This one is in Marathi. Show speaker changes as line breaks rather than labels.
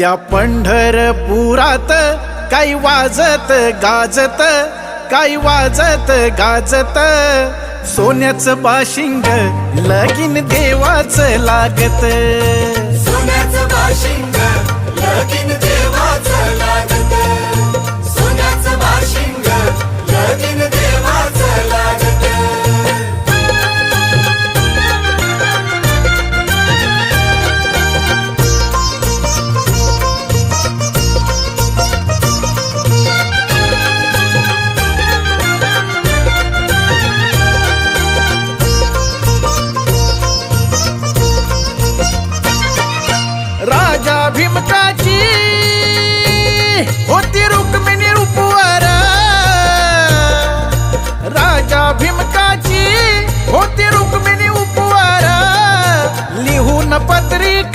त्या पंढरपुरात काही वाजत गाजत, काही वाजत गाजत, सोन्याचं बाशिंग लगीन देवाचं लागत.
सोन्याचं बाशिंग लगीन देवाचं लागत. सोन्याचं बाशिंग लगीन देवाचं लागत.
राजा भीमकाची होती रुक्मिणी रूपवर, राजा भीमकाची होती रुक्मिणी उपवर, लिहून पत्रिका